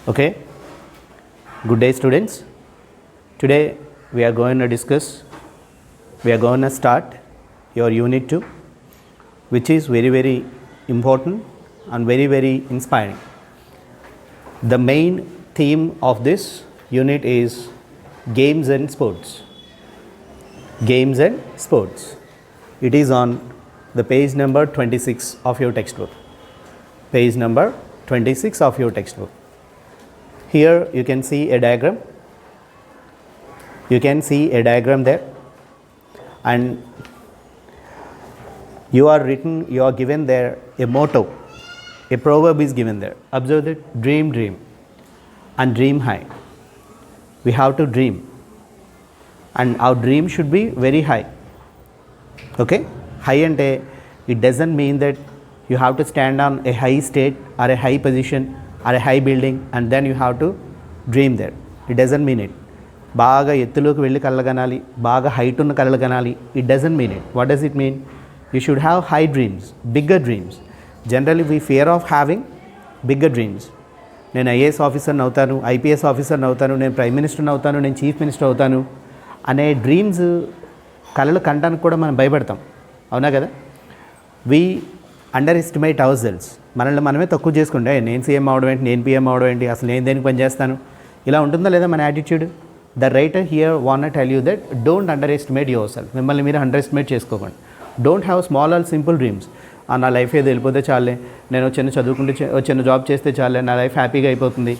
Okay, good day students. Today we are going to start your unit 2, which is very important and very inspiring. The main theme of this unit is games and sports. Games and sports. It is on the page number 26 of your textbook. Page number 26 of your textbook. Here you can see a diagram. You can see a diagram there, and you are given there a motto, a proverb is given there. Observe that: dream and dream high. We have to dream, and our dream should be very high. Okay, high ante it doesn't mean that you have to stand on a high state or a high position or a high building and then you have to dream there. It doesn't mean it. బాగా ఎత్తులోకి వెళ్ళి కలలు కనాలి, బాగా height ఉన్న కలలు కనాలి. It doesn't mean it. What does it mean? You should have high dreams, bigger dreams. Generally we fear of having bigger dreams. నేను IAS ఆఫీసర్ని అవుతాను, ఐపీఎస్ ఆఫీసర్ని అవుతాను, నేను ప్రైమ్ మినిస్టర్ని అవుతాను, నేను చీఫ్ మినిస్టర్ అవుతాను అనే డ్రీమ్స్ కలలు కంటానికి కూడా మనం భయపడతాం. అవునా కదా? We underestimate ourselves. మనల్ని మనమే తక్కువ చేసుకుంటే నేను సీఎం అవడం ఏంటి, నేను పీఎం అవడం ఏంటి, అసలు నేను దేనికి పని చేస్తాను, ఇలా ఉంటుందా లేదా మన attitude? The writer here want to tell you that don't underestimate yourself. మిమ్మల్ని మీరు అండర్ ఎస్టిమేట్ చేసుకోకండి. Don't have small or simple dreams. నా లైఫ్ ఏదో వెళ్ళిపోతే చాలే, నేను చిన్న చదువుకుంటే చిన్న జాబ్ చేస్తే చాలే, నా లైఫ్ హ్యాపీగా అయిపోతుంది.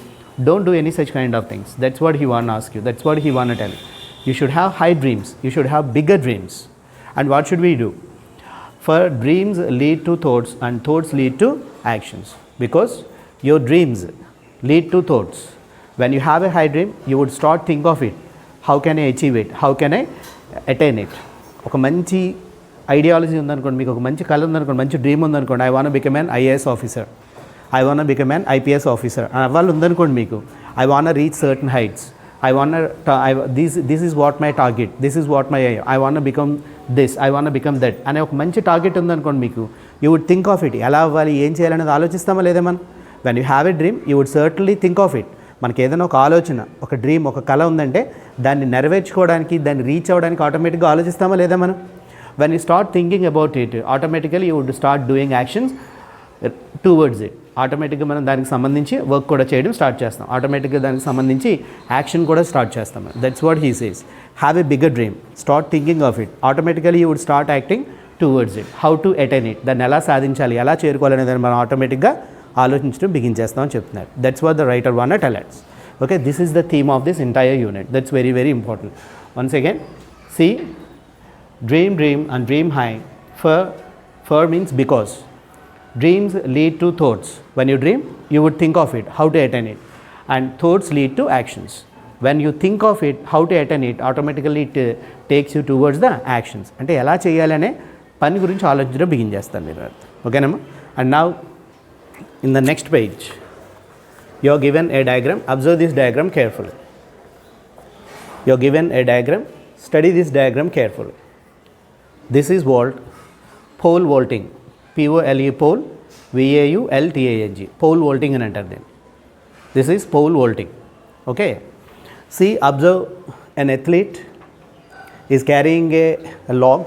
Don't do any such kind of things. That's what he want ask you. That's what he want tell. You should have high dreams. You should have bigger dreams. And what should we do? For dreams lead to thoughts and thoughts lead to actions, because your dreams lead to thoughts. When you have a high dream, you would start think of it. How can I achieve it? How can I attain it? ఒక మంచి ideology ఉందనుకోండి, మీకు ఒక మంచి కళ ఉందనుకోండి, మంచి dream ఉందనుకోండి, I want become an IAS officer, I want become an IPS officer అని అవ్వాలి ఉందనుకోండి మీకు. I want reach certain heights, this is what my target, this is what my aim, I want to become this, I want to become that అనే ఒక మంచి target ఉందనుకోండి మీకు. You would think of it. ఎలా అవ్వాలి, ఏం చేయాలనేది ఆలోచిస్తామా లేదా మనం? When you have a dream you would certainly think of it. మనకి ఏదైనా ఒక ఆలోచన, ఒక డ్రీమ్, ఒక కళ ఉందంటే దాన్ని నెరవేర్చుకోవడానికి, దాన్ని రీచ్ అవ్వడానికి ఆటోమేటిక్గా ఆలోచిస్తామా లేదా మనం? When you start thinking about it, automatically you would start doing actions towards it. ఆటోమేటిక్గా మనం దానికి సంబంధించి వర్క్ కూడా చేయడం స్టార్ట్ చేస్తాం. ఆటోమేటిక్గా దానికి సంబంధించి యాక్షన్ కూడా స్టార్ట్ చేస్తాం. That's what he says. Have a bigger dream, start thinking of it, automatically you would start acting towards it. How to attain it, దాన్ని ఎలా సాధించాలి, ఎలా చేరుకోవాలనే దాన్ని మనం ఆటోమేటిక్గా ఆలోచించడం బిగిన్ చేస్తామని చెప్తున్నారు. That's what the writer want to tell us. Okay, this is the theme of this entire unit. That's very important. Once again see, dream and dream high. For means because. Dreams lead to thoughts. When you dream, you would think of it, how to attain it. And thoughts lead to actions. When you think of it, how to attain it, automatically it takes you towards the actions. అంటే ఎలా చేయాలనే పని గురించి ఆలోచించడం begin చేస్తాను మీరు. ఓకేనమ్మా? And now in the next page you are given a diagram. Observe this diagram carefully. You are given a diagram. Study this diagram carefully. This is pole vaulting. POLE, pole, VAULTANG, pole vaulting అని అంటారు దీన్ని. This is pole vaulting. Okay, see, observe an athlete is carrying a log,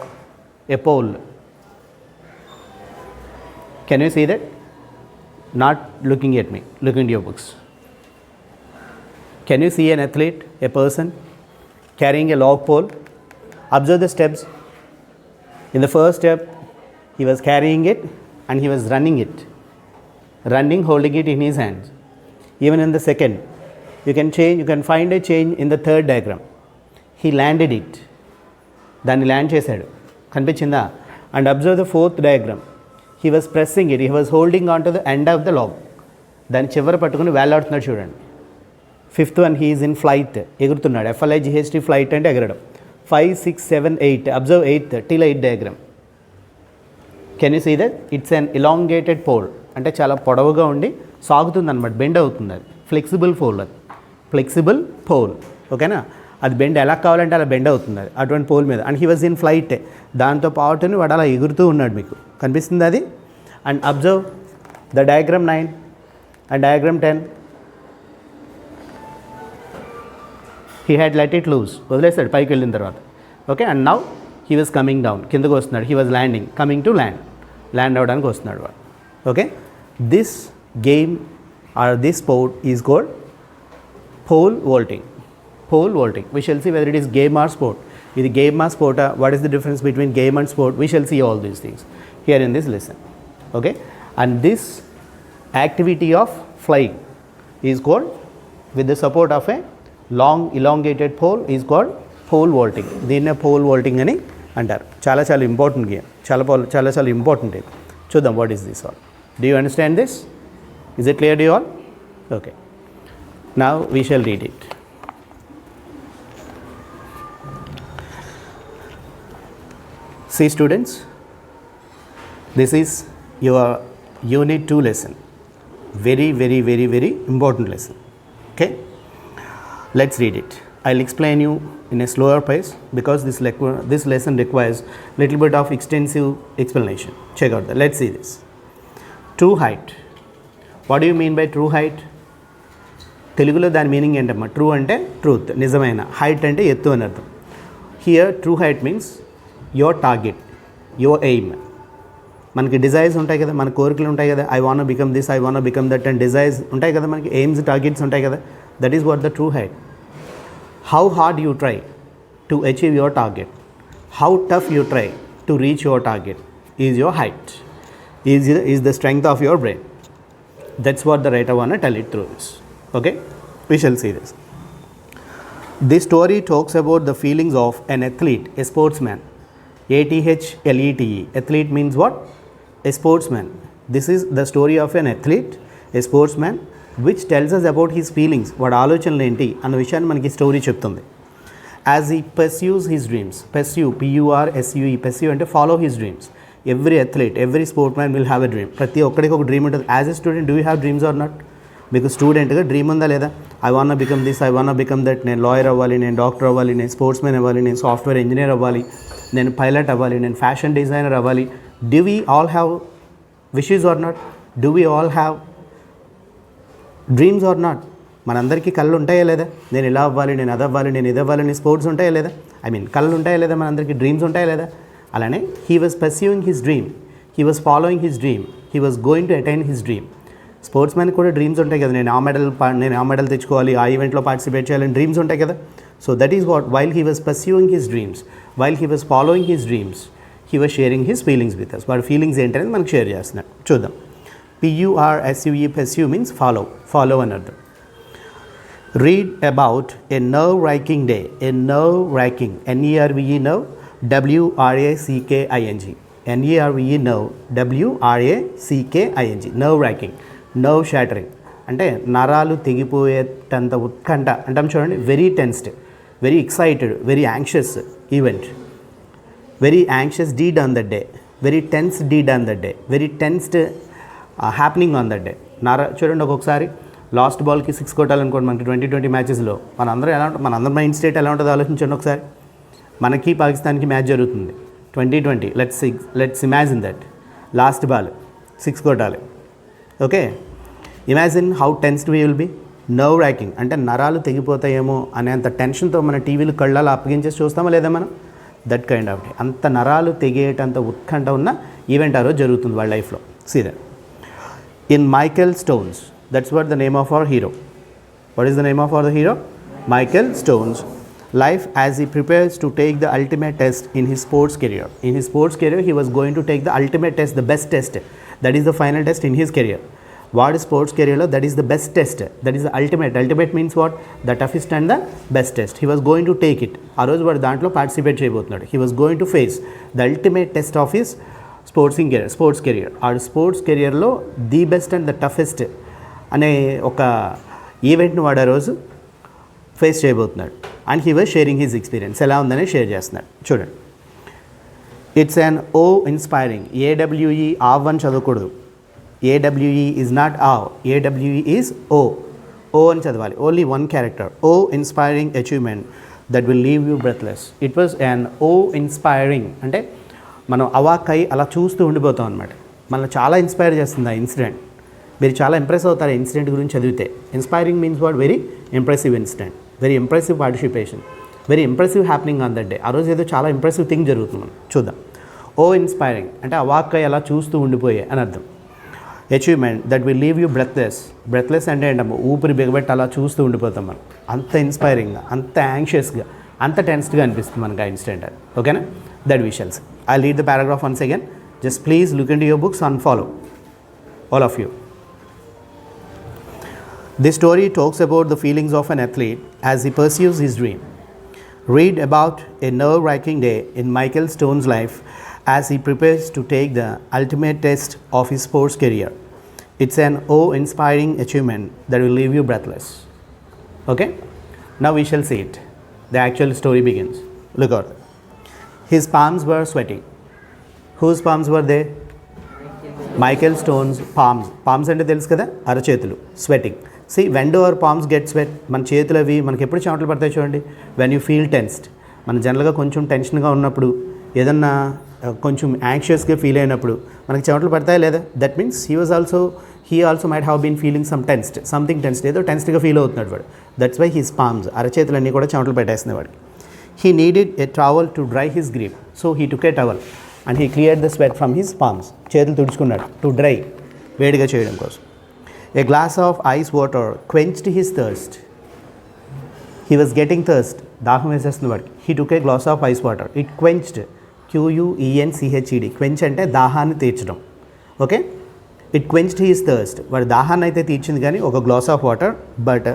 a pole. Can you see that? Not looking at me, looking at your books. Can you see an athlete, a person carrying a log pole? Observe the steps. In the first step, he was carrying it and he was running holding it in his hands. Even in the second, you can find a change in the third diagram. He landed it, దాన్ని land చేశాడు, కనిపించిందా? And observe the fourth diagram. He was pressing it, he was holding on to the end of the log, దాన్ని చివర పట్టుకుని వేలాడుతున్నాడు చూడండి. Fifth one, he is in flight, ఎగురుతున్నాడు. FLIGHT, flight అంటే ఎగరడం. 5, 6, 7, 8. Observe 8th till 8 diagram. Can you see that? It's an elongated pole, అంటే చాలా పొడవుగా ఉండి సాగుతుంది అనమాట, బెండ్ అవుతుంది. అది ఫ్లెక్సిబుల్ పోల్, అది ఫ్లెక్సిబుల్ పోల్. ఓకేనా? అది బెండ్ ఎలా కావాలంటే అలా బెండ్ అవుతుంది అది, అటువంటి పోల్ మీద. And he was in flight, దాంతో పాటుని వాడు అలా ఎగురుతూ ఉన్నాడు. మీకు కనిపిస్తుంది అది? And observe the diagram 9 and diagram 10. He had let it loose, వదిలేస్తాడు పైకి వెళ్ళిన తర్వాత. Okay, and now he was coming down, కిందకు వస్తున్నాడు. He was landing, coming to land అవ్వడానికి వస్తున్నాడు వాడు. Okay, this game or this sport is called pole vaulting. Pole vaulting, we shall see whether it is game or sport. ఇది game or sport, what is the difference between game and sport? We shall see all these things here in this lesson. Okay, and this activity of flying is called, with the support of a long elongated pole, is called pole vaulting. దీన్నే pole vaulting అని అంటారు. చాలా చాలా important game, చాలా చాలా important ఇది. చూద్దాం, what is this all. Do you understand this? Is it clear to you all? Okay, now we shall read it. See students, this is your unit 2 lesson. Very very very very important lesson. Okay, let's read it. I'll explain you in a slower pace because this lesson requires little bit of extensive explanation. Check out that. Let's see this. True height. What do you mean by true height? తెలుగులో దాని meaning ఏంటమ్మా? True అంటే truth, నిజమైన. Height అంటే ఎత్తు అని అర్థం. Here true height means your target, your aim. మనకి డిజైర్స్ ఉంటాయి కదా, మన కోరికలు ఉంటాయి కదా, I want become this, I want become that and desires ఉంటాయి కదా, మనకి ఎయిమ్స్, టార్గెట్స్ ఉంటాయి కదా. That is what the true height. How hard you try to achieve your target, how tough you try to reach your target is your height, is the strength of your brain. That's what the writer wanna tell it through this. Okay, we shall see this. This story talks about the feelings of an athlete, a sportsman. ATHLETE. Athlete means what? A sportsman. This is the story of an athlete, a sportsman, which tells us about his feelings. వాడు ఆలోచనలు ఏంటి అన్న విషయాన్ని మనకి story చెప్తుంది. As he pursues his dreams. Pursue, PURSUE. Pursue అంటే follow his dreams. Every athlete, every sport man will have a dream. ప్రతి ఒక్కడికి ఒక డ్రీమ్ ఉంటుంది. As a student, do you have dreams or not? మీకు స్టూడెంట్గా dream ఉందా లేదా? I want become this, I want become that. నేను lawyer అవ్వాలి, నేను డాక్టర్ అవ్వాలి, నేను స్పోర్ట్స్ మ్యాన్ అవ్వాలి, నేను సాఫ్ట్వేర్ ఇంజనీర్ అవ్వాలి, నేను పైలట్ అవ్వాలి, నేను ఫ్యాషన్ డిజైనర్ అవ్వాలి. Do we all have wishes or not? Do we all have dreams or not? మనందరికీ కళ్ళు ఉంటాయా లేదా? నేను ఇలా అవ్వాలి, నేను అది అవ్వాలి, నేను ఇది అవ్వాలి, నేను స్పోర్ట్స్ ఉంటాయా లేదా? కళ్ళు ఉంటాయా లేదా? మనందరికీ డ్రీమ్స్ ఉంటాయా లేదా? అలానే he was pursuing his dream, he was following his dream, he was going to attain his dream. Sports మ్యాన్కి కూడా డ్రీమ్స్ ఉంటాయి కదా, నేను ఆ మెడల్ తెచ్చుకోవాలి, ఆ ఈవెంట్లో పార్టిసిపేట్ చేయాలని డ్రీమ్స్ ఉంటాయి కదా. So that is what, while he was pursuing his dreams, while he was following his dreams, he was sharing his feelings with us. వాడి ఫీలింగ్స్ ఏంటనేది మనకు షేర్ చేస్తున్నాడు. చూద్దాం. PURSUE, pursue means follow అని అర్థం. Read about a nerve-wracking day, a nerve-wracking, NERVE nerve, WRACKING, NERVE nerve, WRACKING, nerve-wracking, nerve shattering అంటే నరాలు తెగిపోయేటంత ఉత్కంఠ అంటాం చూడండి. Very tensed, very excited, very anxious event, very anxious deed on that day, very tense deed on that day, very tensed happening on that day. చూడండి, ఒక్కొక్కసారి last బాల్కి 6 కొట్టాలనుకోండి మనకి 2020 మ్యాచెస్లో, మనందరం ఎలా ఉంటుంది, మనందరం మైండ్ స్టేట్ ఎలా ఉంటుందో ఆలోచించండి ఒకసారి. మనకి పాకిస్తాన్కి మ్యాచ్ జరుగుతుంది 2020, let's imagine that last ball 6 కొట్టాలి. Okay, imagine how tensed we will be. Nerve racking అంటే నరాలు తెగిపోతాయేమో అనేంత టెన్షన్తో మన టీవీలు కళ్ళాలు అప్పగించేసి చూస్తామా లేదా మనం? That kind of day. అంత నరాలు తెగేటంత ఉత్కంఠ ఉన్న ఈవెంట్ ఆ రోజు జరుగుతుంది వాళ్ళ లైఫ్లో. See that in Michael Stones, that's what the name of our hero. What is the name of our hero? Michael Stones. Life as he prepares to take the ultimate test in his sports career. In his sports career, he was going to take the ultimate test, the best test. That is the final test in his career. What is sports career? That is the best test. That is the ultimate. Ultimate means what? The toughest and the best test. He was going to take it. ఆ రోజు వాడు దాంట్లో participate చేయబోతున్నాడు. He was going to face the ultimate test of his sports career. ఆ sports కెరియర్లో the best and the toughest అనే ఒక ఈవెంట్ని వాడు ఆ రోజు ఫేస్ చేయబోతున్నాడు. And he was sharing his experience. ఎలా ఉందని షేర్ చేస్తున్నాడు. చూడండి, it's an awe inspiring. AWE aw అని చదవకూడదు. AWE is not aw, AWE is awe. Awe అని చదవాలి. Only one character. Awe inspiring achievement that will leave you breathless. It was an awe inspiring అంటే మనం అవాక్కై అలా చూస్తూ ఉండిపోతాం అనమాట. మనల్ని చాలా ఇన్స్పైర్ చేస్తుంది ఆ ఇన్సిడెంట్. మీరు చాలా ఇంప్రెస్ అవుతారు ఇన్సిడెంట్ గురించి చదివితే. Inspiring means what? Very impressive incident, very impressive participation, very impressive happening on that day. ఆ రోజు ఏదో చాలా ఇంప్రెసివ్ థింగ్ జరుగుతుంది. మనం చూద్దాం. ఓ ఇన్స్పైరింగ్ అంటే అవాక్క ఎలా చూస్తూ ఉండిపోయే అని అర్థం. Achievement that will leave you breathless. Breathless అంటే ఏంటమ్మా, ఊపిరి బిగబెట్టి అలా చూస్తూ ఉండిపోతాం మనం. అంత ఇన్స్పైరింగ్గా, అంత యాంగ్షియస్గా, అంత టెన్స్డ్గా అనిపిస్తుంది మనకు ఆ ఇన్సిడెంట్ అది. ఓకేనా? That we shall see. I read the paragraph once again. Just please look in to your books and follow, all of you. This story talks about the feelings of an athlete as he pursues his dream. Read about a nerve-wracking day in Michael Stone's life as he prepares to take the ultimate test of his sports career. It's an awe-inspiring achievement that will leave you breathless. Okay? Now we shall see it. The actual story begins. Look out. His palms were sweating. Whose palms were they? Michael Stone's palms. Palms అంటే తెలుసు కదా, అరచేతులు. Sweating. See when do our palms get sweat? మన చేతులు అవి మనకి ఎప్పుడు చెమటలు పడతాయి చూడండి. వెన్ యూ ఫీల్ టెన్స్డ్, మన జనరల్గా కొంచెం టెన్షన్గా ఉన్నప్పుడు, ఏదన్నా కొంచెం యాంగ్షియస్గా ఫీల్ అయినప్పుడు మనకి చెమటలు పడతాయి లేదా? That means he also might have been feeling something tensed, ఏదో టెన్స్డ్గా ఫీల్ అవుతున్నాడు వాడు. దట్స్ వై హిస్ పామ్స్, అరచేతులన్నీ కూడా చెమటలు పెట్టేస్తున్నాయి వాడికి. He needed a towel to dry his grip. So he took a towel and he cleared the sweat from his palms. చేతులు తుడుచుకున్నాడు, టు డ్రై, వేడిగా చేయడం కోసం. A glass of ice water quenched his thirst. He was getting thirst. దాహం వేసేస్తుంది వాడికి. He took a glass of ice water. It quenched. QUENCHED. quench అంటే దాహాన్ని తీర్చడం. Okay? It quenched his thirst. వాడి దాహాన్ని అయితే తీర్చింది కానీ ఒక glass of water, but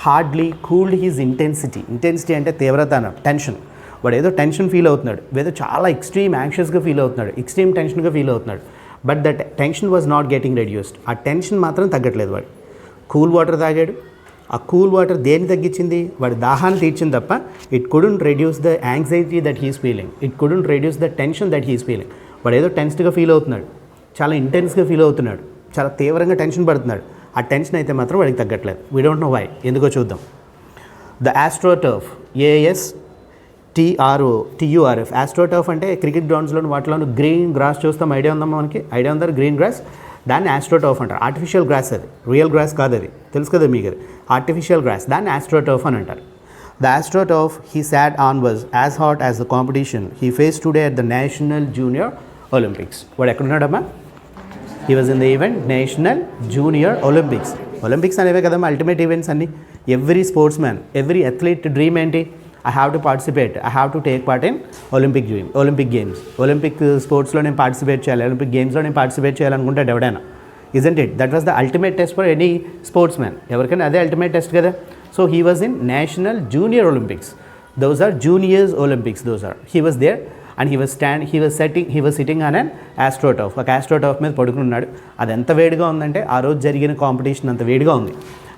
hardly cooled his intensity. Intensity అంటే తీవ్రత, టెన్షన్. వాడు ఏదో టెన్షన్ ఫీల్ అవుతున్నాడు, ఏదో చాలా ఎక్స్ట్రీమ్ యాంగ్షియస్గా ఫీల్ అవుతున్నాడు, ఎక్స్ట్రీమ్ టెన్షన్గా ఫీల్ అవుతున్నాడు. But that tension was not getting reduced. ఆ టెన్షన్ మాత్రం తగ్గట్లేదు వాడు. కూల్ వాటర్ తాగాడు. ఆ కూల్ వాటర్ దేన్ని తగ్గించింది? వాడి దాహాన్ని తీర్చింది తప్ప it couldn't reduce the anxiety that he's feeling. It couldn't reduce the tension that he's feeling. వాడు ఏదో టెన్స్డ్గా ఫీల్ అవుతున్నాడు, చాలా ఇంటెన్స్గా ఫీల్ అవుతున్నాడు, చాలా తీవ్రంగా టెన్షన్ పడుతున్నాడు. ఆ టెన్షన్ అయితే మాత్రం వాడికి తగ్గట్లేదు. వీ డోంట్ నో వై, ఎందుకో చూద్దాం. The astroturf, ASTROTURF. ఆస్ట్రోటర్ఫ్ అంటే క్రికెట్ గ్రౌండ్స్లో వాటిలో గ్రీన్ గ్రాస్ చూస్తాం. ఐడియా ఉందమ్మా మనకి? ఐడియా ఉందా? గ్రీన్ గ్రాస్, దాన్ని ఆస్ట్రోటర్ఫ్ అంటారు. ఆర్టిఫిషియల్ గ్రాస్ అది, రియల్ గ్రాస్ కాదు అది, తెలుసు కదా మీకు అది. ఆర్టిఫిషియల్ గ్రాస్, దాన్ని ఆస్ట్రోటర్ఫ్ అని అంటారు. The astroturf he sat on was as hot as the competition he face today at the national junior Olympics. వాడు ఎక్కడున్నాడమ్మా? He was in the event national junior Olympics. Olympics అనేవే కదమ్మా ultimate events అన్ని. Every sports man, every athlete dream ఏంటి? I have to participate, I have to take part in Olympic games. Olympic స్పోర్ట్స్లో నేను participate చేయాలి, Olympic గేమ్స్లో నేను participate చేయాలనుకుంటాడు ఎవడైనా. Isn't it? That was the ultimate test for any sports man. ఎవరికైనా అదే అల్టిమేట్ టెస్ట్ కదా. So he was in national junior Olympics. Those are juniors Olympics. He was there and he was sitting on an astroturf. ఒక astroturf మీద పడుకున్నాడు. అది ఎంత వేడిగా ఉందంటే ఆ రోజు జరిగిన కాంపిటీషన్ అంత వేడిగా ఉంది.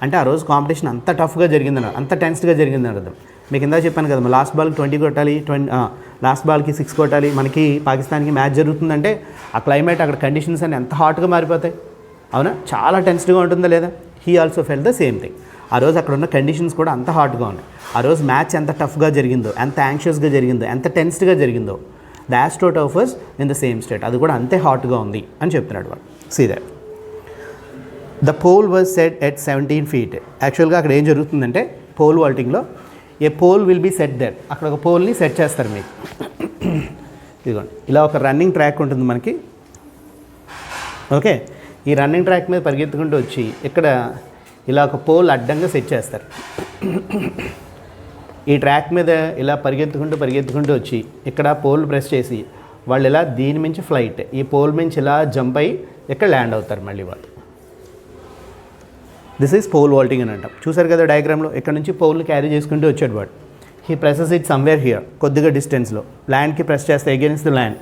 అంటే ఆ రోజు కాంపిటీషన్ అంత టఫ్గా జరిగిందని, అంత టెన్స్డ్గా జరిగిందని అర్థం. మీకు ఇందా చెప్పాను కదా, లాస్ట్ బాల్కి 20 కొట్టాలి, లాస్ట్ బాల్కి 6 కొట్టాలి. మనకి పాకిస్తాన్కి మ్యాచ్ జరుగుతుందంటే ఆ క్లైమేట్, అక్కడ కండిషన్స్ అన్ని ఎంత హాట్గా మారిపోతాయి. అవునా? చాలా టెన్స్డ్గా ఉంటుందా లేదా? He also fell the same thing. ఆ రోజు అక్కడ ఉన్న కండిషన్స్ కూడా అంత హాట్గా ఉన్నాయి. ఆ రోజు మ్యాచ్ ఎంత టఫ్గా జరిగిందో, ఎంత యాంగ్షియస్గా జరిగిందో, ఎంత టెన్స్డ్గా జరిగిందో, the astroturf was in the same state. అది కూడా అంతే హాట్గా ఉంది అని చెప్తున్నాడు వాడు. See that. The pole was set at 17 feet. యాక్చువల్గా అక్కడ ఏం జరుగుతుందంటే, పోల్ వాల్టింగ్లో a pole will be set that. అక్కడ ఒక పోల్ని సెట్ చేస్తారు మీకు. ఇదిగోండి, ఇలా ఒక రన్నింగ్ ట్రాక్ ఉంటుంది మనకి. ఓకే, ఈ రన్నింగ్ ట్రాక్ మీద పరిగెత్తుకుంటూ వచ్చి ఇక్కడ ఇలా ఒక పోల్ అడ్డంగా సెట్ చేస్తారు. ఈ ట్రాక్ మీద ఇలా పరిగెత్తుకుంటూ వచ్చి ఇక్కడ పోల్ ప్రెస్ చేసి వాళ్ళు ఇలా దీని మించి ఫ్లైట్, ఈ పోల్ మించి ఇలా జంప్ అయ్యి ఇక్కడ ల్యాండ్ అవుతారు మళ్ళీ వాళ్ళు. దిస్ ఈజ్ పోల్ వాల్టింగ్ అని అంటాం. చూసారు కదా డయాగ్రామ్లో, ఇక్కడ నుంచి పోల్ని క్యారీ చేసుకుంటూ వచ్చాడు వాడు. He presses it somewhere here, కొద్దిగా డిస్టెన్స్లో ల్యాండ్కి ప్రెస్ చేస్తే against the land.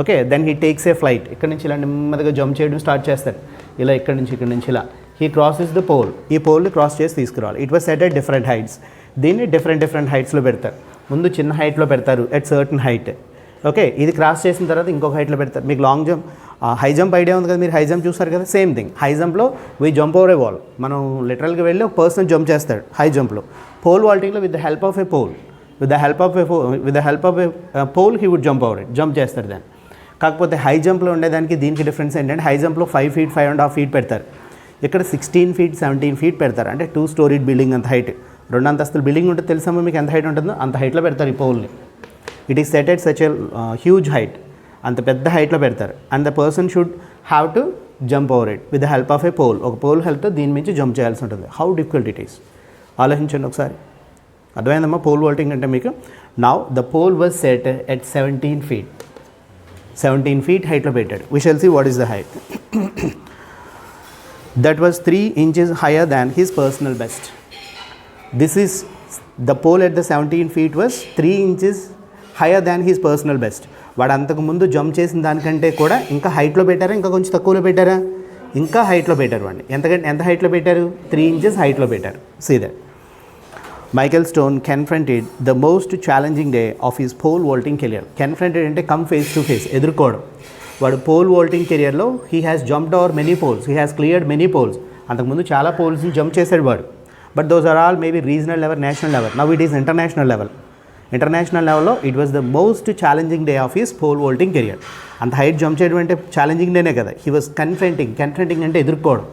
Okay, then he takes a flight. ఇక్కడ నుంచి ఇలా నెమ్మదిగా జంప్ చేయడం స్టార్ట్ చేస్తాడు. ఇలా ఇక్కడ నుంచి ఇలా హీ క్రాసెస్ ద పోల్. ఈ పోల్ని క్రాస్ చేసి తీసుకురావాలి. It was set at different heights. దీన్ని డిఫరెంట్ హైట్స్లో పెడతారు. ముందు చిన్న హైట్లో పెడతారు ఎట్ సర్టన్ హైట్. ఓకే, ఇది క్రాస్ చేసిన తర్వాత ఇంకొక హైట్లో పెడతారు. మీకు long jump, high jump idea ఉంది కదా, మీరు హై జంప్ చూస్తారు కదా, సేమ్ థింగ్. హై జంప్లో we jump over a wall. మనం లిటరల్గా వెళ్ళి ఒక పర్సన్ జంప్ చేస్తాడు హై జంప్లో. పోల్ వాల్టింగ్లో with the help of a pole he would jump over it, jump చేస్తాడు దాన్ని. కాకపోతే హై జంప్లో ఉండేదానికి దీనికి డిఫరెన్స్ ఏంటంటే, హై జంప్లో 5 feet 5.5 feet పెడతారు, ఇక్కడ 16 feet 17 feet పెడతారు. అంటే 2 storied బిల్డింగ్ అంత హైట్. 2 అంతస్తుల బిల్డింగ్ ఉంటుంది తెలుసమ్మా మీకు, ఎంత హైట్ ఉంటుందో అంత హైట్లో పెడతారు ఈ పోల్ని. It is set at such a huge height, అంత పెద్ద హైట్లో పెడతారు. And the person should have to jump over it with the help of a pole. ఒక పోల్ హెల్ప్తో దీని నుంచి జంప్ చేయాల్సి ఉంటుంది. హౌ డిఫికల్ట్ ఇట్ ఈస్, ఆలోచించండి ఒకసారి. అర్థమైందమ్మా పోల్ వాల్టింగ్ అంటే మీకు. Now the pole was set at 17 feet. 17 feet హైట్లో పెట్టాడు. We shall see what is the height. That was 3 inches higher than his personal best. This is the pole at the 17 feet was 3 inches higher than his personal best. వాడు అంతకుముందు jump చేసిన దానికంటే కూడా ఇంకా హైట్లో పెట్టారా, ఇంకా కొంచెం తక్కువలో పెట్టారా? ఇంకా హైట్లో పెట్టారు వాడిని. ఎంత హైట్లో పెట్టారు? 3 inches హైట్లో పెట్టారు. See that. Michael Stone confronted the most challenging day of his pole vaulting career. Confronted అంటే కమ్ ఫేస్ టు ఫేస్, ఎదుర్కోవడం. వాడు పోల్ వాల్టింగ్ కెరియర్లో he has jumped over many poles, he has cleared many poles. అంతకుముందు చాలా పోల్స్ని jump చేశాడు వాడు. But those are all maybe regional level, national level. Now it is international level. International లెవెల్లో it was the most challenging day of his pole vaulting career. అంత height jump చేయడం అంటే challenging డేనే కదా. హీ వాస్ కన్ఫ్రంటింగ్ అంటే ఎదుర్కోవడం.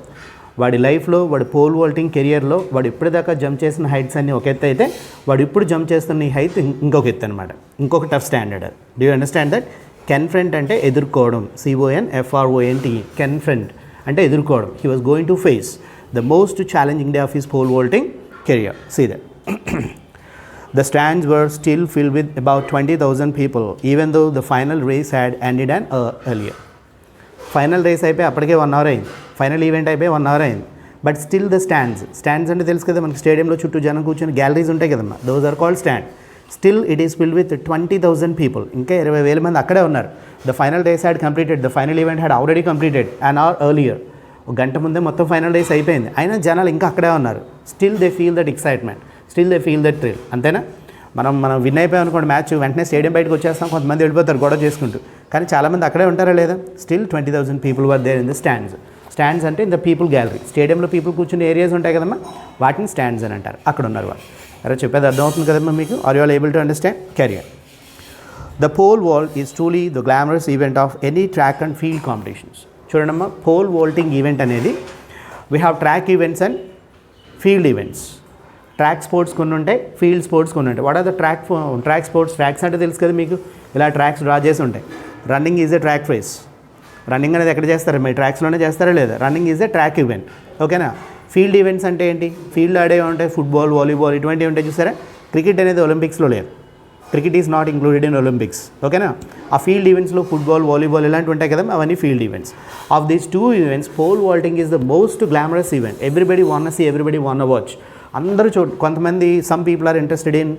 వాడి లైఫ్లో, వాడి పోల్ వాల్టింగ్ కెరియర్లో వాడు ఇప్పటిదాకా జంప్ చేసిన హైట్స్ అన్నీ ఒక ఎత్తు అయితే, వాడు ఇప్పుడు జంప్ చేస్తున్న ఈ హైట్ ఇంకొక ఎత్తు అనమాట, ఇంకొక tough standard. Do you understand that? Confront అంటే ఎదుర్కోవడం, CONFRONT, కన్ఫ్రంట్ అంటే ఎదుర్కోవడం. He was going to face the most challenging day of his pole vaulting career. See that. The stands were still filled with about 20,000 people, even though the final race had ended an earlier. Final race అయిపోయి అప్పటికే 1 hour అయింది. Final event అయిపోయి 1 hour అయింది. But still the stands అంటే తెలుసు కదా మనకి, స్టేడియంలో చుట్టూ జనం కూర్చొని గ్యాలరీస్ ఉంటాయి కదమ్మా, those are called stand. Still it is filled with 20,000 people. ఇంకా 20,000 మంది అక్కడే ఉన్నారు. The final race had completed, the final event had already completed an hour earlier. ఒక గంట ముందే మొత్తం ఫైనల్ రేస్ అయిపోయింది, అయినా జనాలు ఇంకా అక్కడే ఉన్నారు. Still they feel that excitement, still they feel that thrill. అంతేనా? మనం విన్ అయిపోయాం అనుకోండి మ్యాచ్, వెంటనే స్టేడియం బయటకు వచ్చేస్తాం, కొంతమంది వెళ్ళిపోతారు గొడవ చేసుకుంటూ. కానీ చాలామంది అక్కడే ఉంటారా లేదా? Still 20,000 people were there in the stands. Stands అంటే ఇన్ ద పీపుల్ గ్యాలరీ. స్టేడియంలో పీపుల్ కూర్చునే ఏరియాస్ ఉంటాయి కదమ్మా, వాటిని స్టాండ్స్ అని అంటారు. అక్కడ ఉన్నారు వాళ్ళు. అరే చెప్పేది అర్థమవుతుంది కదమ్మా మీకు? Are you all able to understand? Career. The pole vault is truly the glamorous event of any track and field competitions. చూడండమ్మా, పోల్ వాల్టింగ్ ఈవెంట్ అనేది we have track events and field events. Track sports కొన్ని ఉంటాయి, field sports కొన్ని ఉంటాయి. What are the track sports? Tracks అంటే తెలుసు కదా మీకు, ఇలా ట్రాక్స్ డ్రా చేసి ఉంటాయి. Running is a track race. Running అనేది ఎక్కడ చేస్తారా? మీ ట్రాక్స్లోనే చేస్తారా లేదా? Running is a track event. ఓకేనా? ఫీల్డ్ ఈవెంట్స్ అంటే ఏంటి? ఫీల్డ్ ఆడేవి ఉంటాయి, ఫుట్బాల్, వాలీబాల్, ఇటువంటివి ఉంటాయి చూసారా. క్రికెట్ అనేది ఒలింపిక్స్లో లేదు. Cricket is not included in Olympics. ఓకేనా? ఆ ఫీల్డ్ ఈవెంట్స్లో ఫుట్బాల్, వాలీబాల్ ఇలాంటివి ఉంటాయి కదా, అవన్నీ field events. Of these 2 events, pole vaulting is the most glamorous event. Everybody want see, everybody want watch. అందరూ కొంతమంది, some people are interested in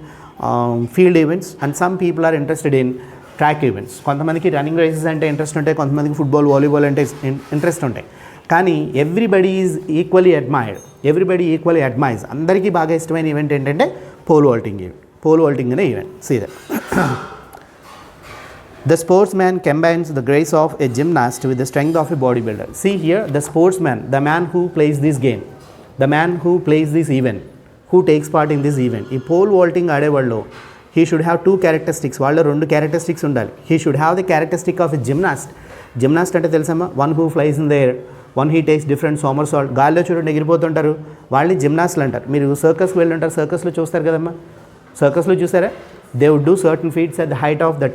field events and some people are interested in track events. కొంతమందికి running races అంటే interest ఉంటాయి, కొంతమందికి football, volleyball అంటే interest ఉంటాయి. కానీ everybody is equally admired, everybody equally admires. అందరికీ బాగా ఇష్టమైన ఈవెంట్ ఏంటంటే pole vaulting event. Pole vaulting అనే event. See that. The sportsman combines the grace of a gymnast with the strength of a bodybuilder. See here, the sportsman, the man who plays this game, the man who plays this event, who takes part in this event. ఈ pole vaulting ఆడేవాళ్ళు he should have 2 characteristics. వాళ్ళ 2 characteristics ఉండాలి. He should have the characteristic of a gymnast. Gymnast అంటే తెలుసమ్మా, one who flies in the air, one he takes different somersault. గాల్లో చూడండి ఎగిరిపోతుంటారు, వాళ్ళని జిమ్నాస్ట్లు అంటారు. మీరు సర్కస్కి వెళ్ళి ఉంటారు, సర్కస్లో చూస్తారు కదమ్మా, సర్కస్లో చూసారా? They would do certain feats at the height of the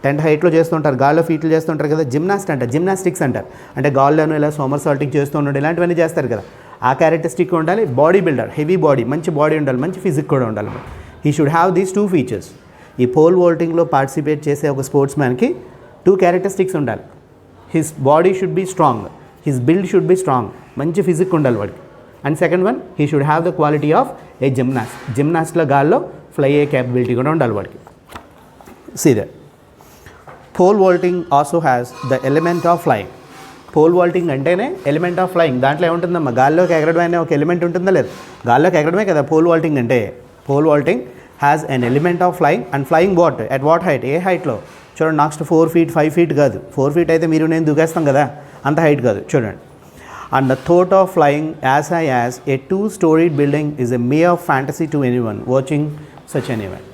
tent హైట్లో చేస్తుంటారు, గాల్లో ఫీట్లు చేస్తుంటారు కదా, జిమ్నాస్ట్ అంటారు, జిమ్నాస్టిక్స్ అంటారు. అంటే గాల్లోనూ ఇలా సోమర్సాల్టింగ్ చేస్తూ ఉంటాడు, ఇలాంటివన్నీ చేస్తారు కదా. ఆ క్యారెక్టరిస్టిక్ ఉండాలి. బాడీ బిల్డర్, హెవీ బాడీ, మంచి బాడీ ఉండాలి, మంచి ఫిజిక్ కూడా ఉండాలి. He should have these 2 features. ఈ పోల్ వాల్టింగ్లో పార్టిసిపేట్ చేసే ఒక స్పోర్ట్స్ మ్యాన్కి 2 characteristics ఉండాలి. His body should be strong, his build should be strong, మంచి ఫిజిక్ ఉండాలి వాడికి. And second one, he should have the quality of a జిమ్నాస్ట్లో గాల్లో ఫ్లై అయ్యే క్యాపబిలిటీ కూడా ఉండాలి వాడికి. See that. Pole vaulting also has the element of flying. Pole vaulting అంటేనే ఎలిమెంట్ ఆఫ్ ఫ్లయింగ్. దాంట్లో ఏముంటుందమ్మా, గాల్లోకి ఎగరడం అనే ఒక ఎలిమెంట్ ఉంటుందా లేదు? గాల్లోకి ఎగరడమే కదా పోల్ వాల్టింగ్ అంటే. Pole vaulting has an element of flying. And flying what, at what height, ఏ హైట్లో చూడండి. నెక్స్ట్ 4 feet 5 feet కాదు, 4 feet అయితే మీరు నేను దూకేస్తాం కదా, అంత హైట్ కాదు చూడండి. And the thought of flying as high as a 2-storied building is a mere fantasy to anyone watching such an event.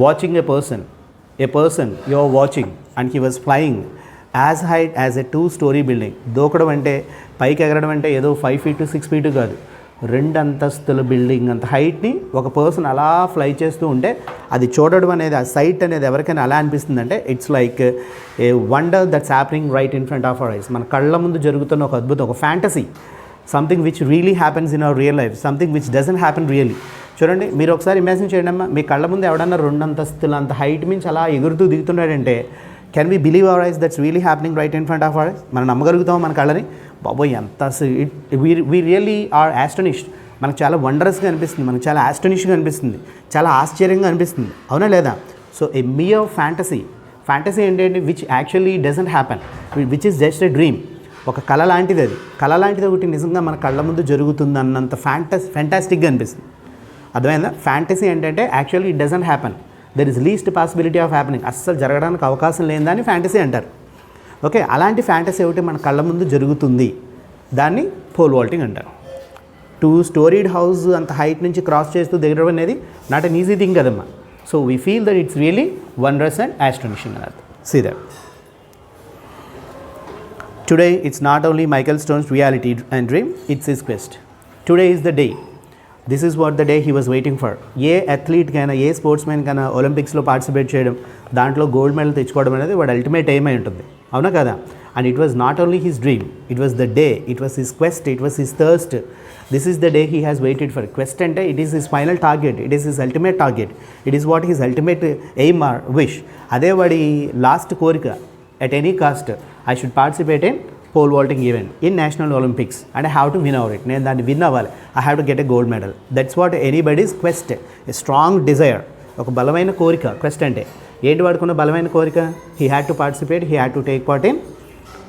Watching a person you are watching and he was flying as high as a 2-story building. దూకడం అంటే, పైకి ఎగరడం అంటే ఏదో 5 feet to 6 feet కాదు, 2 అంతస్తుల building అంత హైట్ని ఒక పర్సన్ అలా ఫ్లై చేస్తూ ఉంటే అది చూడడం అనేది, ఆ సైట్ అనేది ఎవరికైనా అలా అనిపిస్తుందంటే it's like a wonder that's happening right in front of our ice. మన కళ్ళ ముందు జరుగుతున్న ఒక అద్భుతం, ఒక fantasy, something which really happens in our real life, something which doesn't happen really. చూడండి, మీరు ఒకసారి ఇమాజిన్ చేయండి అమ్మా, మీ కళ్ళ ముందు ఎవడన్నా 2 అంతస్తులు అంత హైట్ మించి అలా ఎగురుతూ దిగుతున్నాడంటే can we believe our eyes that's really happening right in front of our eyes? మనం నమ్మగలుగుతాం మన కళ్ళని? బాబోయ్ ఎంత వీ రియల్లీ ఆర్ యాస్టనిష్డ్. మనకు చాలా వండరస్గా అనిపిస్తుంది, మనకు చాలా యాస్టనిష్గా అనిపిస్తుంది, చాలా ఆశ్చర్యంగా అనిపిస్తుంది, అవునా లేదా? సో ఏ మియర్ ఫ్యాంటసీ ఏంటంటే which actually doesn't happen, which is just a dream. ఒక కళ లాంటిది, అది కళ లాంటిది ఒకటి నిజంగా మన కళ్ళ ముందు జరుగుతుంది అన్నంత ఫ్యాంటాస్టిక్గా అనిపిస్తుంది. అర్థమైందా? ఫ్యాంటసీ ఏంటంటే actually it doesn't happen, there is least possibility of happening, అస్సలు జరగడానికి అవకాశం లేదని ఫ్యాంటసీ అంటారు. ఓకే, అలాంటి ఫ్యాంటసీ ఒకటి మన కళ్ళ ముందు జరుగుతుంది, దాన్ని పోల్ వాల్టింగ్ అంటారు. 2 స్టోరీడ్ హౌస్ అంత హైట్ నుంచి క్రాస్ చేస్తూ దిగడం అనేది నాట్ అన్ ఈజీ థింగ్ కదమ్మా. So we feel that it's really wondrous and astonishing అని అర్థం. See that today it's not only Michael Stone's reality and dream, it's his quest. Today is the day, this is what the day he was waiting for. ఏ అథ్లీట్కైనా, ఏ స్పోర్ట్స్మెన్కైనా ఒలింపిక్స్లో participate చేయడం, దాంట్లో gold medal తెచ్చుకోవడం అనేది వాడు అల్టిమేట్ ఎయిమ్ అయి ఉంటుంది, అవునా కదా? And it was not only his dream, it was the day, it was his quest, it was his thirst. This is the day he has waited for. Quest అంటే it is his final target, it is his ultimate target, it is what his ultimate aim or wish. అదే వాడి last కోరిక. At any cost I should participate in pole vaulting event in national Olympics and I have to win over it. నేను దాన్ని win అవ్వాలి, I have to get a gold medal. That's what anybody's quest, a strong desire. ఒక బలమైన కోరిక quest అంటే. ఏంటి వాడుకున్న బలమైన కోరిక? He had to participate, he had to take part in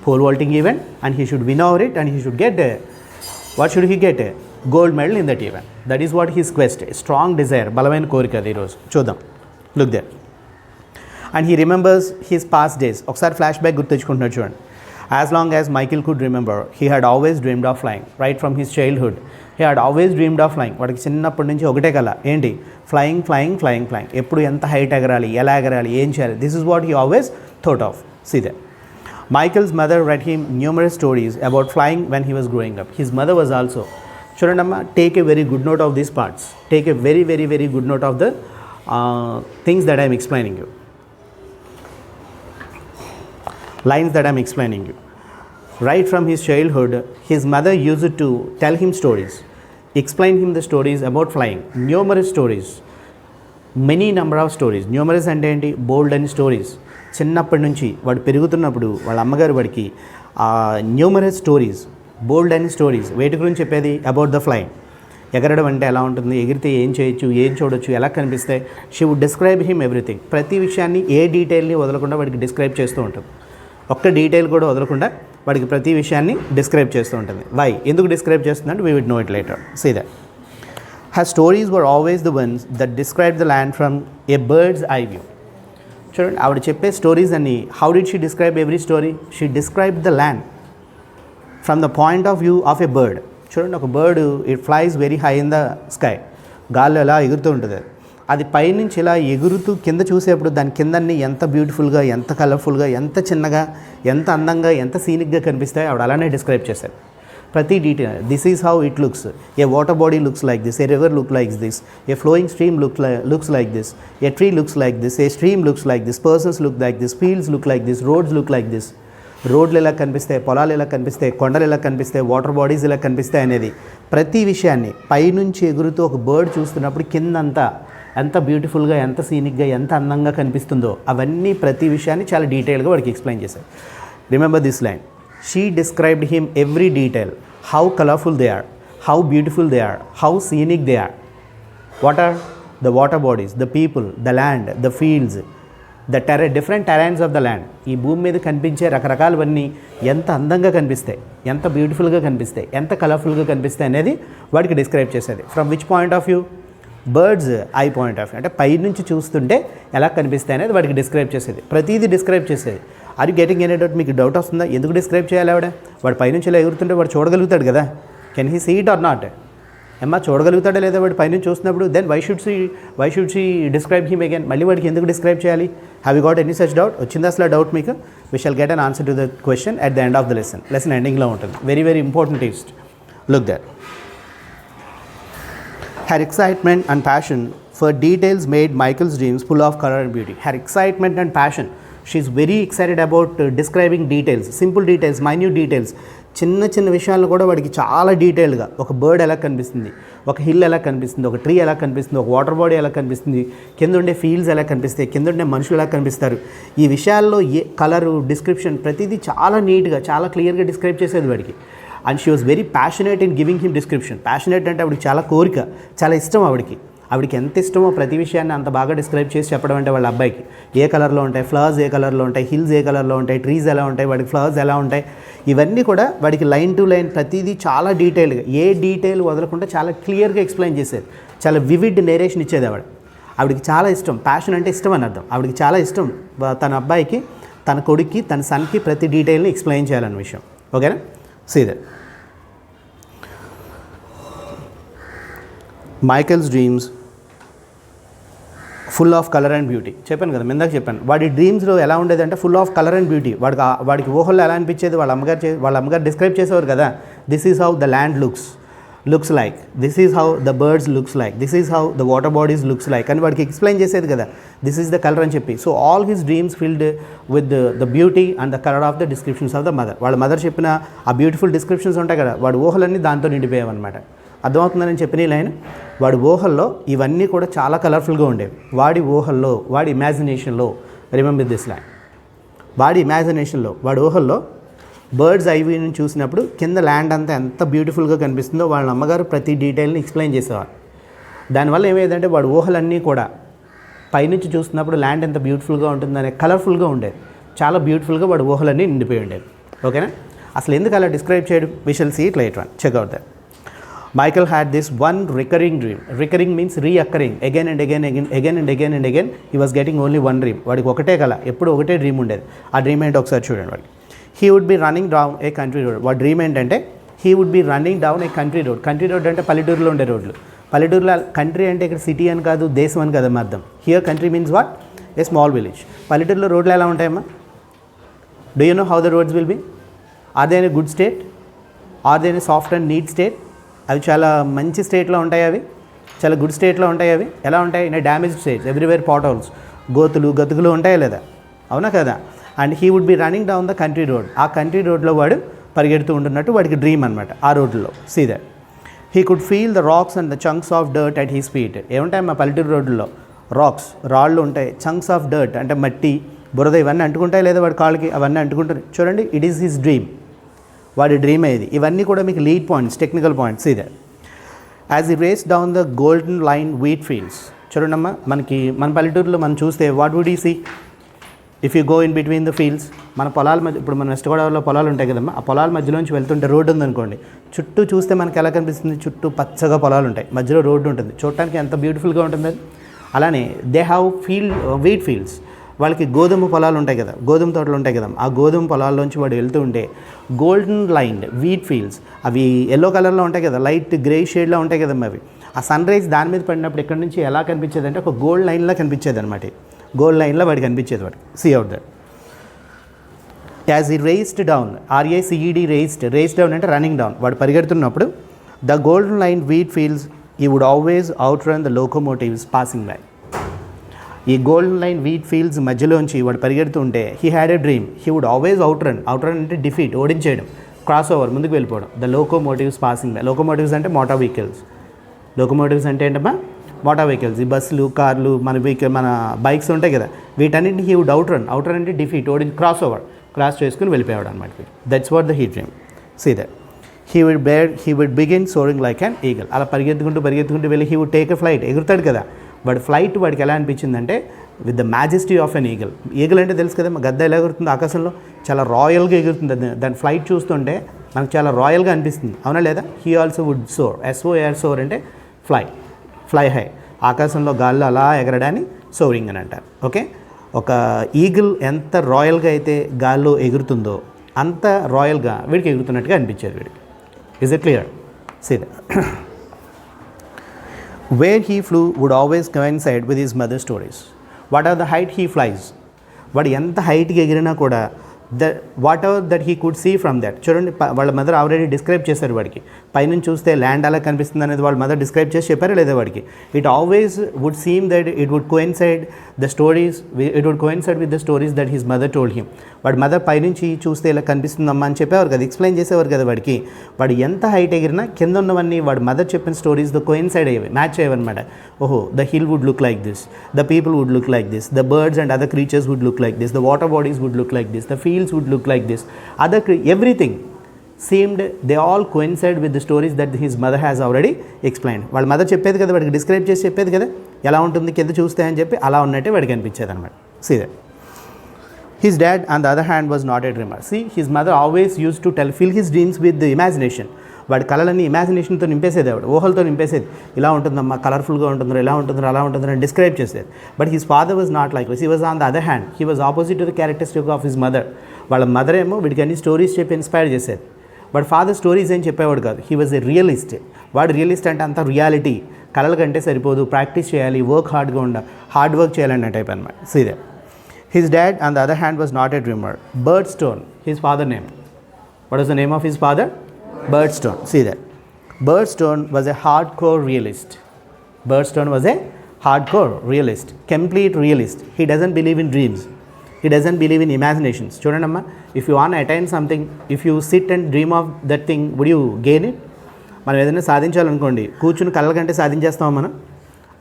pole vaulting event and he should win over it and he should get what should he get? Gold medal in that event. That is what his quest, strong desire, బలమైన కోరిక. అది ఈరోజు చూద్దాం, look there. And he remembers his past days. ఒకసారి flash back గుర్తు తెచ్చుకుంటున్నాడు చూడండి. As long as Michael could remember, he had always dreamed of flying. Right from his childhood, he had always dreamed of flying. వాడికి చిన్నప్పటి నుంచి ఒకటే కల ఏంటి? Flying flying flying flying. ఎప్పుడు ఎంత హైట్ ఎగరాలి, ఎలా ఎగరాలి, ఏం చేయాలి. This is what he always thought of. See that. Michael's mother read him numerous stories about flying when he was growing up. His mother was also. చూడండమ్మా, take a very good note of these parts. Take a very very very good note of the things that I am explaining you. Lines that I am explaining you. Right from his childhood, his mother used to tell him stories, explain him the stories about flying. Numerous stories, many number of stories. Numerous అంటే ఏంటి? బోల్డ్ అని stories. చిన్నప్పటి నుంచి వాడు పెరుగుతున్నప్పుడు వాళ్ళ అమ్మగారు వాడికి న్యూమరస్ స్టోరీస్, బోల్డ్ అని స్టోరీస్ వేటి గురించి చెప్పేది? About the flying. ఎగరడం అంటే ఎలా ఉంటుంది, ఎగిరితే ఏం చేయొచ్చు, ఏం చూడొచ్చు, ఎలా కనిపిస్తాయి. She would describe him everything. ప్రతి విషయాన్ని ఏ డీటెయిల్ని వదలకుండా వాడికి డిస్క్రైబ్ చేస్తూ ఉంటుంది. ఒక్క డీటెయిల్ కూడా వదలకుండా వాడికి ప్రతి విషయాన్ని డిస్క్రైబ్ చేస్తూ ఉంటుంది. వై? ఎందుకు డిస్క్రైబ్ చేస్తుందంటే we would know it later. See that her stories were always the ones that describe the land from a bird's eye view. చూడండి, ఆవిడ చెప్పే స్టోరీస్ అన్ని how did she describe every story? She describe the land from the point of view of a bird. చూడండి, ఒక bird it flies very high in the sky, గాల్లో ఎలా ఎగురుతూ ఉంటుంది. అది పైనుంచి ఇలా ఎగురుతూ కింద చూసేప్పుడు దాని కిందన్నీ ఎంత బ్యూటిఫుల్గా, ఎంత కలర్ఫుల్గా, ఎంత చిన్నగా, ఎంత అందంగా, ఎంత సీనిక్గా కనిపిస్తాయో ఆవిడ అలానే డిస్క్రైబ్ చేశారు ప్రతి detail. This is how it looks. A water body looks like this, A river look like this, A flowing stream looks like this, A tree looks like this, A stream looks like this, persons look like this, fields look like this, roads look like this. రోడ్లు ఎలా కనిపిస్తాయి, పొలాలు ఎలా కనిపిస్తాయి, కొండలు ఎలా కనిపిస్తాయి, water bodies ఎలా కనిపిస్తాయి అనేది ప్రతి విషయాన్ని పైనుంచి ఎగురుతూ ఒక బర్డ్ చూస్తున్నప్పుడు కిందంతా ఎంత బ్యూటిఫుల్గా, ఎంత సీనిక్గా, ఎంత అందంగా కనిపిస్తుందో అవన్నీ ప్రతి విషయాన్ని చాలా డీటెయిల్గా వాడికి ఎక్స్ప్లెయిన్ చేశారు. Remember this line. She described him every detail. How colourful they are, how beautiful they are, how scenic they are. What are the water bodies, the people, the land, the fields, the different terrains of the land. ఈ భూమి మీద కనిపించే రకరకాలవన్నీ ఎంత అందంగా కనిపిస్తాయి, ఎంత బ్యూటిఫుల్గా కనిపిస్తాయి, ఎంత కలర్ఫుల్గా కనిపిస్తాయి అనేది వాడికి డిస్క్రైబ్ చేసేది. From which point of view? Bird's eye point of view. అంటే పై నుంచి చూస్తుంటే ఎలా కనిపిస్తాయి అనేది వాడికి డిస్క్రైబ్ చేసేది. ప్రతిదీ డిస్క్రైబ్ చేసేది. Are you getting any doubt? మీకు డౌట్ వస్తుందా? ఎందుకు డిస్క్రైబ్ చేయాలి ఆవిడ? వాడు పైనుంచి ఇలా ఎగురుతుంటే వాడు చూడగలుగుతాడు కదా. Can he see it or not? ఏమ్మా, చూడగలుగుతాడా లేదా వాడు పైనుంచి చూస్తున్నప్పుడు? Then why should she describe him again? మళ్ళీ వాడికి ఎందుకు డిస్క్రైబ్ చేయాలి? Have you got any such doubt? వచ్చిందా అసలు డౌట్ మీకు? We shall get an answer to the question at the end of the lesson. Lesson ఎండింగ్లో ఉంటుంది. Very very important east. Look that. Her excitement and passion for details made Michael's dreams full of color and beauty. Her excitement and passion. She's very excited about describing details, simple details, minute details. చిన్న చిన్న విషయాలను కూడా వాడికి చాలా డీటెయిల్గా ఒక bird ఎలా కనిపిస్తుంది, ఒక హిల్ ఎలా కనిపిస్తుంది, ఒక ట్రీ ఎలా కనిపిస్తుంది, ఒక వాటర్ బాడీ ఎలా కనిపిస్తుంది, కింద ఉండే ఫీల్డ్స్ ఎలా కనిపిస్తాయి, కింద ఉండే మనుషులు ఎలా కనిపిస్తారు, ఈ విషయాల్లో కలరు డిస్క్రిప్షన్ ప్రతిదీ చాలా నీట్గా చాలా క్లియర్గా డిస్క్రైబ్ చేసేది వాడికి. And she was very passionate in giving him description. Passionate అంటే ఆవిడకి చాలా కోరిక, చాలా ఇష్టం ఆవిడకి ఎంత ఇష్టమో ప్రతి విషయాన్ని అంత బాగా డిస్క్రైబ్ చేసి చెప్పడం అంటే వాళ్ళ అబ్బాయికి ఏ కలర్లో ఉంటాయి, ఫ్లవర్స్ ఏ కలర్లో ఉంటాయి, హిల్స్ ఏ కలర్లో ఉంటాయి, ట్రీస్ ఎలా ఉంటాయి, వాడికి ఫ్లవర్స్ ఎలా ఉంటాయి, ఇవన్నీ కూడా వాడికి లైన్ టు లైన్ ప్రతిదీ చాలా డీటెయిల్గా ఏ డీటెయిల్ వదలకుండా చాలా క్లియర్గా ఎక్స్ప్లెయిన్ చేసేది. చాలా వివిడ్ నేరేషన్ ఇచ్చేది ఆవిడకి చాలా ఇష్టం. ప్యాషన్ అంటే ఇష్టం అని అర్థం. ఆవిడకి చాలా ఇష్టం తన అబ్బాయికి, తన కొడుక్కి, తన సన్కి ప్రతి డీటెయిల్ని ఎక్స్ప్లెయిన్ చేయాలన్న విషయం. ఓకేనా? See the Michael's dreams full of colour and beauty. చెప్పాను కదా, ఇందాక చెప్పాను. వాడి డ్రీమ్స్లో ఎలా ఉండేది అంటే full of colour and beauty. వాడికి ఊహల్లో ఎలా అనిపించేది, వాళ్ళ అమ్మగారు డిస్క్రైబ్ చేసేవారు కదా. This is how the land looks like, this is how the birds looks like, this is how the water bodies looks like అని వాడికి ఎక్స్ప్లెయిన్ చేసేది కదా. దిస్ ఈజ్ ద కలర్ అని చెప్పి. So all his dreams filled with the beauty and the colour of the descriptions of the mother. వాళ్ళ mother చెప్పిన ఆ beautiful descriptions ఉంటాయి కదా, వాడి ఊహలన్నీ దాంతో నిండిపోయావన్నమాట. అర్థమవుతుందని చెప్పిన ఈ లైన్. వాడి ఊహల్లో ఇవన్నీ కూడా చాలా కలర్ఫుల్గా ఉండేవి. వాడి ఊహల్లో, వాడి ఇమాజినేషన్లో, రిమెంబర్ దిస్ లైన్, వాడి ఊహల్లో బర్డ్స్ ఐవీ నుంచి చూసినప్పుడు కింద ల్యాండ్ అంతా ఎంత బ్యూటిఫుల్గా కనిపిస్తుందో వాళ్ళ అమ్మగారు ప్రతి డీటెయిల్ని ఎక్స్ప్లెయిన్ చేసేవారు. దానివల్ల ఏమైందంటే వాడి ఊహలన్నీ కూడా పైనుంచి చూస్తున్నప్పుడు ల్యాండ్ ఎంత బ్యూటిఫుల్గా ఉంటుందనే కలర్ఫుల్గా ఉండేది. చాలా బ్యూటిఫుల్గా వాడి ఊహలన్నీ నిండిపోయి ఉండేవి. ఓకేనా? అసలు ఎందుకు అలా డిస్క్రైబ్ చేయడం, we shall see it later on. Check out that. Michael had this one recurring dream. Recurring means reoccurring. Again and again. He was getting only one dream. వాడికి ఒకటే కల, ఎప్పుడు ఒకటే డ్రీమ్ ఉండేది. ఆ డ్రీమ్ ఏంటో ఒకసారి చూడండి. వాడికి he would be running down a country road. వాడి డ్రీమ్ ఏంటంటే he would be running down a country road. Country road అంటే పల్లెటూరులో ఉండే రోడ్లు. పల్లెటూరులో కంట్రీ అంటే ఇక్కడ సిటీ అని కాదు, దేశం అని కదా అర్థం. Here country means what? A small village. పల్లెటూరులో రోడ్లు ఎలా ఉంటాయమ్మా? Do you know how the roads will be? Are they in a good state? Are they in a soft and neat state? అవి చాలా మంచి స్టేట్లో ఉంటాయి, అవి చాలా గుడ్ స్టేట్లో ఉంటాయి. అవి ఎలా ఉంటాయి? In damage states, everywhere potholes, గతుకులు ఉంటాయా లేదా? అవునా కదా? And he would be running down the country road. ఆ కంట్రీ రోడ్లో వాడు పరిగెడుతూ ఉంటున్నట్టు వాడికి డ్రీమ్ అనమాట. ఆ రోడ్లో see that he could feel the rocks and the chunks of dirt at his feet. ఏముంటాయి మా పల్లెటూరు రోడ్లలో? రాక్స్, రాళ్ళు ఉంటాయి. చంక్స్ ఆఫ్ డర్ట్ అంటే మట్టి, బురద, ఇవన్నీ అంటుకుంటాయి లేదా వాడి కాళ్ళకి? అవన్నీ అంటుకుంటాయి. చూడండి, ఇట్ ఈస్ హిస్ డ్రీమ్. వాడి డ్రీమ్ అయ్యేది. ఇవన్నీ కూడా మీకు లీడ్ పాయింట్స్, టెక్నికల్ పాయింట్స్. ఇదే as he race down the golden line wheat fields. చూడండమ్మా, మన పల్లెటూరులో మనం చూస్తే what would you see if you go in between the fields? మన పొలాల మధ్య, ఇప్పుడు మన వెస్ట్ గోదావరిలో పొలాలు ఉంటాయి కదమ్మా, ఆ పొలాల మధ్యలోంచి వెళ్తుంటే రోడ్డు ఉందనుకోండి, చుట్టూ చూస్తే మనకి ఎలా కనిపిస్తుంది? చుట్టూ పచ్చగా పొలాలు ఉంటాయి, మధ్యలో రోడ్డు ఉంటుంది. చూడటానికి ఎంత బ్యూటిఫుల్గా ఉంటుంది అది. అలానే దే హ్యావ్ వీట్ ఫీల్డ్స్. వాళ్ళకి గోధుమ పొలాలు ఉంటాయి కదా, గోధుమ తోటలు ఉంటాయి కదా, ఆ గోధుమ పొలాల్లోంచి వాడు వెళ్తూ ఉంటే గోల్డెన్ లైన్ వీట్ ఫీల్డ్స్, అవి ఎల్లో కలర్లో ఉంటాయి కదా, లైట్ గ్రే షేడ్లో ఉంటాయి కదమ్మా అవి. ఆ సన్ రైజ్ దాని మీద పడినప్పుడు ఎక్కడి నుంచి ఎలా కనిపించేది అంటే ఒక గోల్డ్ లైన్లా కనిపించేది అనమాట. గోల్డ్ లైన్లో వాడికి కనిపించేది. వాడికి see out that as he raced down, RACED raced down అంటే రన్నింగ్ డౌన్. వాడు పరిగెడుతున్నప్పుడు the golden line wheat fields he would always outrun the locomotives passing by. ఈ గోల్డెన్ లైన్ వీట్ ఫీల్డ్స్ మధ్యలోంచి వాడు పరిగెడుతుంటే he had a dream, he would always outrun అంటే defeat, ఓడించేయడం, cross over, ముందుకు వెళ్ళిపోవడం. The locomotives passing by. Locomotives అంటే motor vehicles. Locomotives అంటే ఏంటమ్మా? Motor vehicles. ఈ బస్సులు, కార్లు, మన బైక్స్ ఉంటాయి కదా, వీటన్నింటిని హీ వుడ్ అవుట్ రన్ అంటే డిఫీట్, క్రాస్ చేసుకుని వెళ్ళిపోయాడు అనమాట. That's what the he dream. See that he would begin soaring like an eagle. అలా పరిగెత్తుకుంటూ వెళ్ళి he would take a flight, ఎగురుతాడు కదా. బట్ ఫ్లైట్ వాడికి ఎలా అనిపించిందంటే with the majesty of an eagle. Eagle అంటే తెలుసు కదా, గద్ద ఎలా ఎగురుతుంది ఆకాశంలో, చాలా రాయల్గా ఎగురుతుంది. దాని ఫ్లైట్ చూస్తుంటే మనకు చాలా రాయల్గా అనిపిస్తుంది, అవునా లేదా? He also would soar, SOR soar అంటే ఫ్లై హై, ఆకాశంలో గాల్లో అలా ఎగరడాన్ని సోరింగ్ అని అంటారు. ఓకే, ఒక ఈగిల్ ఎంత రాయల్గా అయితే గాల్లో ఎగురుతుందో అంత రాయల్గా వీడికి ఎగురుతున్నట్టుగా అనిపించేది వీడికి. Is it clear? See that where he flew would always coincide with his mother's stories. What are the height he flies? వాడు ఎంత హైట్కి ఎగిరినా కూడా whatever that he could see from that. చూడండి, వాళ్ళ మదర్ ఆల్రెడీ డిస్క్రైబ్ చేశారు వాడికి. పైనుంచి చూస్తే ల్యాండ్ అలా కనిపిస్తుంది అనేది వాళ్ళ మదర్ డిస్క్రైబ్ చేసి చెప్పారా లేదా వాడికి. It always would seem that it would coincide the stories, it would coincide with the stories that his mother told him. వాడి మదర్ పైనుంచి చూస్తే ఇలా కనిపిస్తుందమ్మా అని చెప్పేవారు కదా, ఎక్స్ప్లెయిన్ చేసేవారు కదా వాడికి. వాడు ఎంత హైట్ ఎగిరినా కింద ఉన్నవన్నీ వాడి మదర్ చెప్పిన స్టోరీస్తో కోయిన్సైడ్ అయ్యేవి, మ్యాచ్ అయ్యేవి అనమాట. ఓహో, the hill would look like this, the people would look like this, the birds and other creatures would look like this, the water bodies would look like this, the fields would look like this, everything seemed, they all coincide with the stories that his mother has already explained. వాళ్ళ mother చెప్పేది కదా వాడికి, describe చేసి చెప్పేది కదా ఎలా ఉంటుంది కింద చూస్తే అని చెప్పి, అలా ఉన్నట్టే వాడికి అనిపించేది అనమాట. See that. His dad on the other hand was not a dreamer. See, his mother always used to fill his dreams with the imagination. వాడి కళలన్నీ ఇమాజినేషన్తో నింపేసేది, ఆవిడ ఊహలతో నింపేసేది. ఇలా ఉంటుందమ్మా, కలర్ఫుల్గా ఉంటుందో, ఇలా ఉంటుందో, అలా ఉంటుందో అని డిస్క్రైబ్ చేసేది. But his father was not like this. He was on the other hand, he was opposite to the characteristic of his mother. వాళ్ళ మదర్ ఏమో వీడికి అన్ని స్టోరీస్ చెప్పి ఇన్స్పైర్ చేసేది. బట్ ఫాదర్ స్టోరీస్ ఏం చెప్పేవాడు కాదు. He was a realist. వాడు రియలిస్ట్ అంటే అంత రియాలిటీ, కళల కంటే సరిపోదు, ప్రాక్టీస్ చేయాలి, వర్క్ హార్డ్ వర్క్ చేయాలన్న టైప్ అనమాట. See the. His dad on the other hand was not a dreamer. Birdstone, his father name. What was the name of his father? Birdstone. See that. Birdstone was a hardcore realist. Birdstone was a hardcore realist, complete realist. He doesn't believe in dreams. He doesn't believe in imaginations. Chudandamma, if you want to attain something, if you sit and dream of that thing, would you gain it? మనం ఏదైనా సాధించాలనుకోండి, కూర్చుని కళ్ళ కంటే సాధించేస్తాం మనం.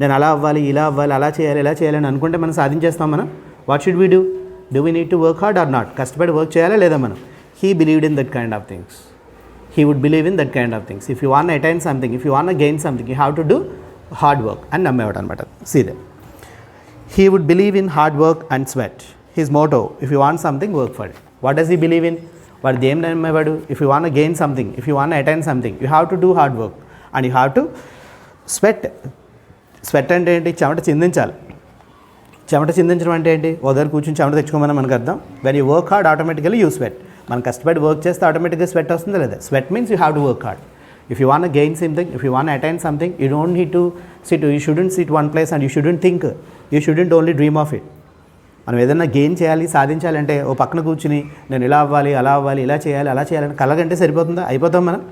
నేను అలా అవ్వాలి, ఇలా అవ్వాలి, అలా చేయాలి, ఇలా చేయాలని అనుకుంటే మనం సాధించేస్తాం మనం. What should we do? Do we need to work hard or not? కష్టపడి వర్క్ చేయాలా లేదా మనం? He believed in that kind of things. He would believe in that kind of things. If you want to attain something, if you want to gain something, you have to do hard work. And నమ్మేవాడు అనమాట. See that. He would believe in hard work and sweat. His motto, if you want something, work for it. What does he believe in? వాడు దేం నమ్మేవాడు? If you want to gain something, if you want to attain something, you have to do hard work and you have to sweat. Sweat అంటే ఏంటి? చెమట చిందించాలి. చెమట చిందించడం అంటే ఏంటి? ఓదరు కూర్చొని చెమట తెచ్చుకోమని మనకు అర్థం. When you work hard, automatically you sweat. మనం కష్టపడి వర్క్ చేస్తే ఆటోమేటిక్గా స్వెట్ వస్తుందా లేదా? Sweat means you have to work hard. If you want gain something, if you want attain something, you don't need to SIT, you shouldn't SIT one place and you shouldn't think, you shouldn't only dream of it. మనం ఏదైనా gain చేయాలి, సాధించాలంటే ఓ పక్కన కూర్చుని నేను ఇలా అవ్వాలి, అలా అవ్వాలి, ఇలా చేయాలి, అలా చేయాలని కళ్ళగంటే సరిపోతుందా? అయిపోతాం మనం?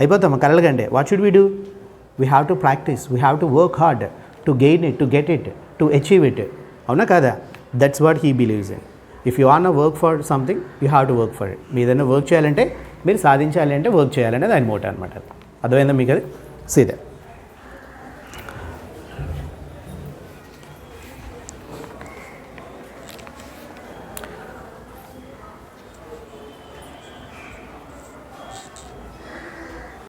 అయిపోతాం కళ్ళగంటే. What should we do? We have to practise, we have to work hard to gain it, to get it, to achieve it. అవునా కాదా? That's what he believes in. If you want work for something, you have to work for it. మీరు ఏదైనా work చేయాలంటే, మీరు సాధించాలి అంటే work చేయాలనేది ఆయన మోటో అనమాట. అర్థమైందా మీకు అది? See that.